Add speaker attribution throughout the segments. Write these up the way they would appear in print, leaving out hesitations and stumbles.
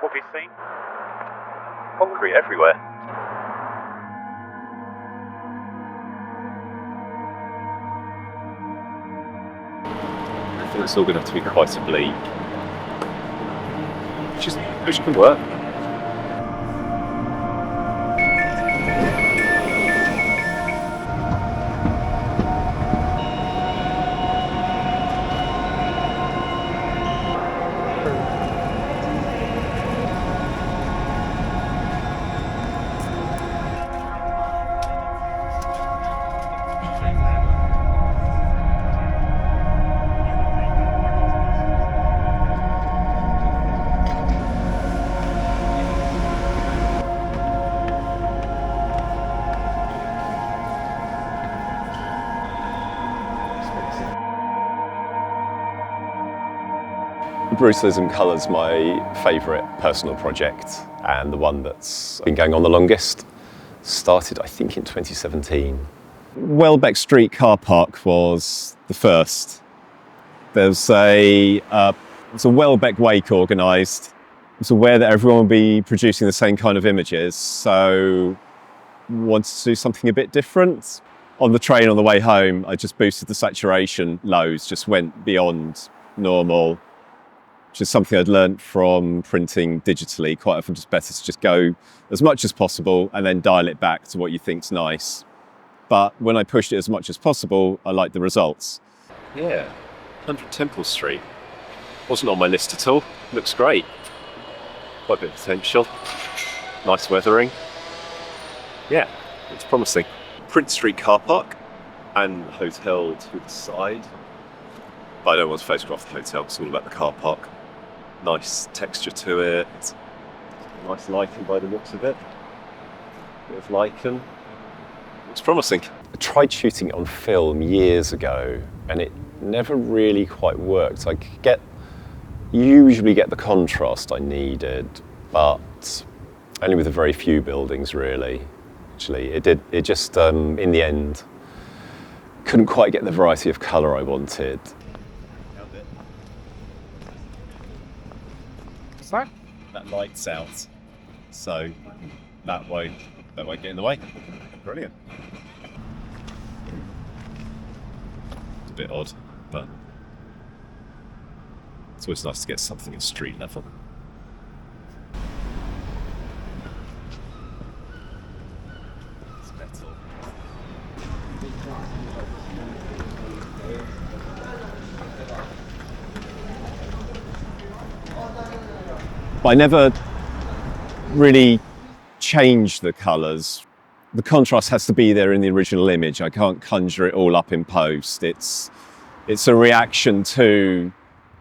Speaker 1: What have you seen? Concrete everywhere. I think it's all going to have to be quite a bleak. Which can work. Brutalism In Colour is my favourite personal project and the one that's been going on the longest. Started, I think, in 2017. Welbeck Street car park was the first. There's a Welbeck wake organised. I was aware that everyone would be producing the same kind of images, so wanted to do something a bit different. On the train on the way home, I just boosted the saturation loads, just went beyond normal, which is something I'd learned from printing digitally. Quite often it's better to just go as much as possible and then dial it back to what you think's nice. But when I pushed it as much as possible, I liked the results. Yeah, 100 Temple Street. Wasn't on my list at all. Looks great. Quite a bit of potential. Nice weathering. Yeah, it's promising. Prince Street car park and hotel to the side. But I don't want to photograph the hotel, it's all about the car park. Nice texture to it. Nice lichen by the looks of it. Bit of lichen. Looks promising. I tried shooting it on film years ago and it never really quite worked. I could usually get the contrast I needed, but only with a very few buildings really. Actually, it just in the end couldn't quite get the variety of colour I wanted. That light's out, so that won't get in the way. Brilliant. It's a bit odd, but it's always nice to get something at street level. It's metal. I never really change the colours. The contrast has to be there in the original image. I can't conjure it all up in post. It's a reaction to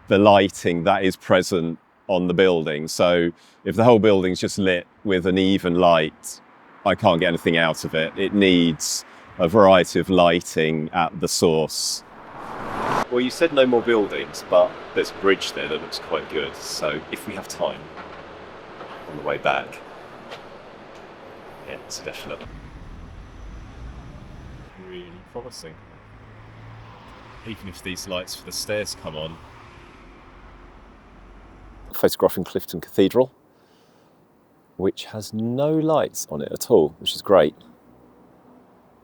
Speaker 1: the lighting that is present on the building. So if the whole building's just lit with an even light, I can't get anything out of it. It needs a variety of lighting at the source. Well, you said no more buildings, but there's a bridge there that looks quite good. So if we have time on the way back, yeah, it's definite. Really promising. Even if these lights for the stairs come on. Photographing Clifton Cathedral, which has no lights on it at all, which is great.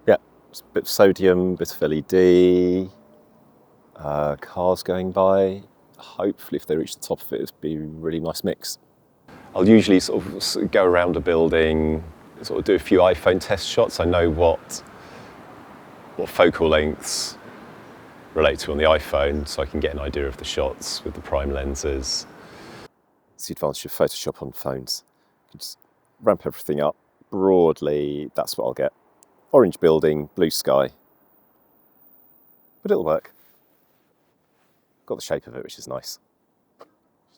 Speaker 1: Yeah, it's a bit of sodium, bit of LED, cars going by. Hopefully if they reach the top of it, it'll be a really nice mix. I'll usually sort of go around a building, sort of do a few iPhone test shots. I know what focal lengths relate to on the iPhone, so I can get an idea of the shots with the prime lenses. It's the advantage of Photoshop on phones. You can just ramp everything up broadly. That's what I'll get. Orange building, blue sky. But it'll work. Got the shape of it, which is nice.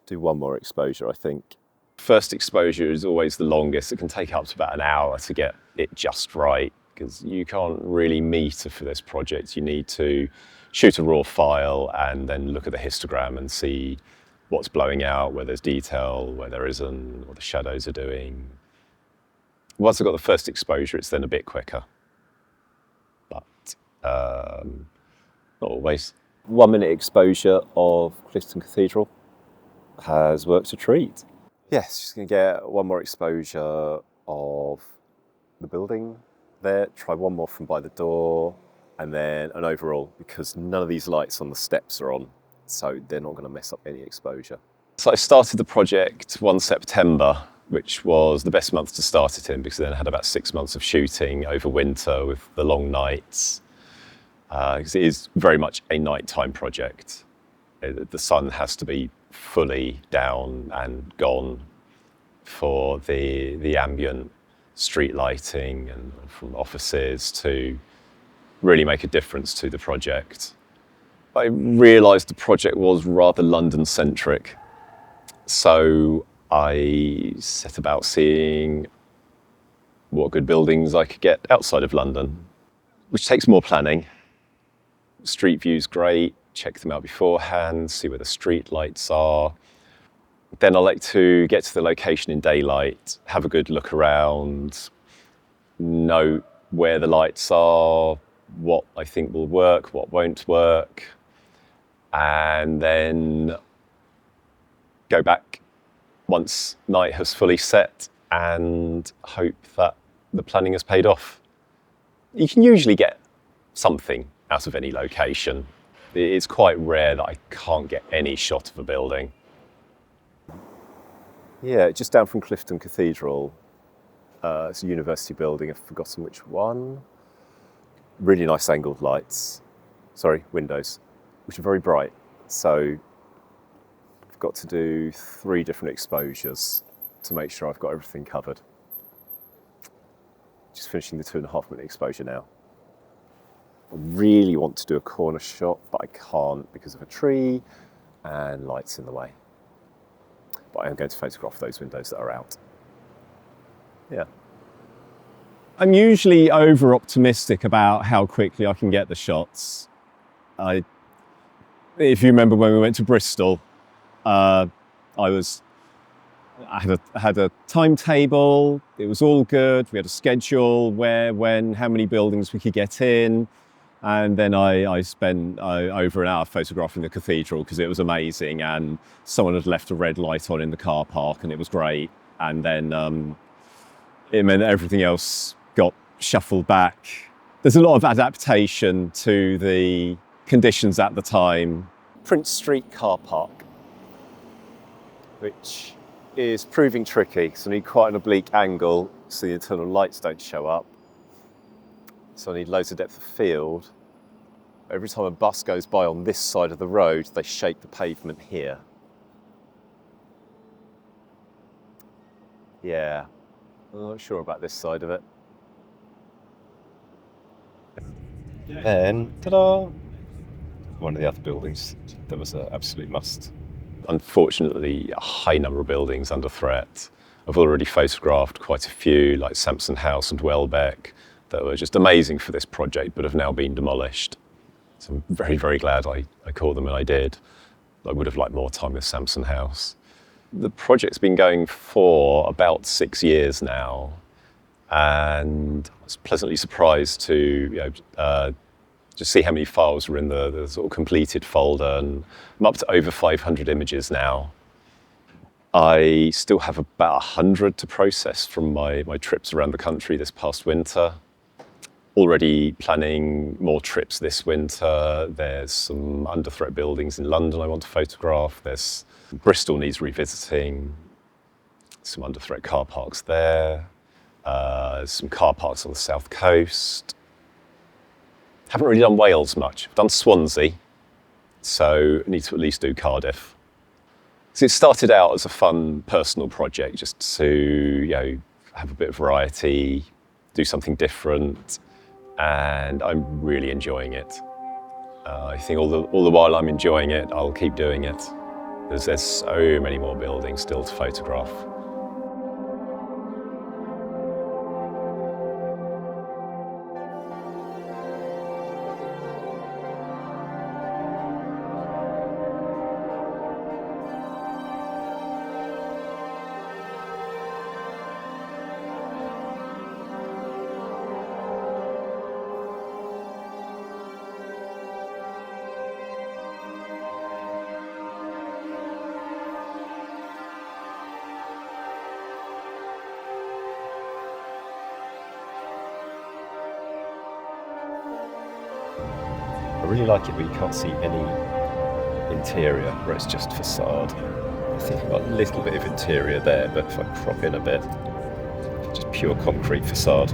Speaker 1: Do one more exposure, I think. First exposure is always the longest. It can take up to about an hour to get it just right, because you can't really meter for this project. You need to shoot a raw file and then look at the histogram and see what's blowing out, where there's detail, where there isn't, what the shadows are doing. Once I've got the first exposure, it's then a bit quicker. But not always. 1 minute exposure of Clifton Cathedral has worked a treat. Yes, just going to get one more exposure of the building there, try one more from by the door, and then an overall, because none of these lights on the steps are on, so they're not going to mess up any exposure. So I started the project 1 September, which was the best month to start it in, because then I had about 6 months of shooting over winter with the long nights, because it is very much a nighttime project. The sun has to be fully down and gone for the ambient street lighting and from offices to really make a difference to the project. I realised the project was rather London-centric, so I set about seeing what good buildings I could get outside of London, which takes more planning. Street view's great, check them out beforehand, see where the street lights are. Then I like to get to the location in daylight, have a good look around, note where the lights are, what I think will work, what won't work, and then go back once night has fully set and hope that the planning has paid off. You can usually get something out of any location. It's quite rare that I can't get any shot of a building. Yeah, just down from Clifton Cathedral. It's a university building, I've forgotten which one. Really nice angled windows, which are very bright. So I've got to do 3 different exposures to make sure I've got everything covered. Just finishing the 2.5 minute exposure now. I really want to do a corner shot, but I can't because of a tree and lights in the way. But I am going to photograph those windows that are out. Yeah. I'm usually over optimistic about how quickly I can get the shots. If you remember when we went to Bristol, I had a timetable. It was all good. We had a schedule where, when, how many buildings we could get in. And then I spent over an hour photographing the cathedral because it was amazing, and someone had left a red light on in the car park and it was great. And then it meant everything else got shuffled back. There's a lot of adaptation to the conditions at the time. Prince Street car park, which is proving tricky, so I need quite an oblique angle so the internal lights don't show up. So I need loads of depth of field. Every time a bus goes by on this side of the road, they shake the pavement here. Yeah, I'm not sure about this side of it. And ta-da! One of the other buildings that was an absolute must. Unfortunately, a high number of buildings under threat. I've already photographed quite a few, like Sampson House and Welbeck, that were just amazing for this project, but have now been demolished. So I'm very, very glad I caught them, and I did. I would have liked more time with Sampson House. The project's been going for about 6 years now, and I was pleasantly surprised to just see how many files were in the sort of completed folder, and I'm up to over 500 images now. I still have about 100 to process from my trips around the country this past winter. Already planning more trips this winter. There's some under threat buildings in London I want to photograph. There's Bristol needs revisiting. Some under threat car parks there. Some car parks on the south coast. Haven't really done Wales much. I've done Swansea, so I need to at least do Cardiff. So it started out as a fun personal project, just to have a bit of variety, do something different, and I'm really enjoying it. I think all the while I'm enjoying it, I'll keep doing it. There's so many more buildings still to photograph. really like it where you can't see any interior, where it's just facade. I think I've got a little bit of interior there, but if I crop in a bit, just pure concrete facade.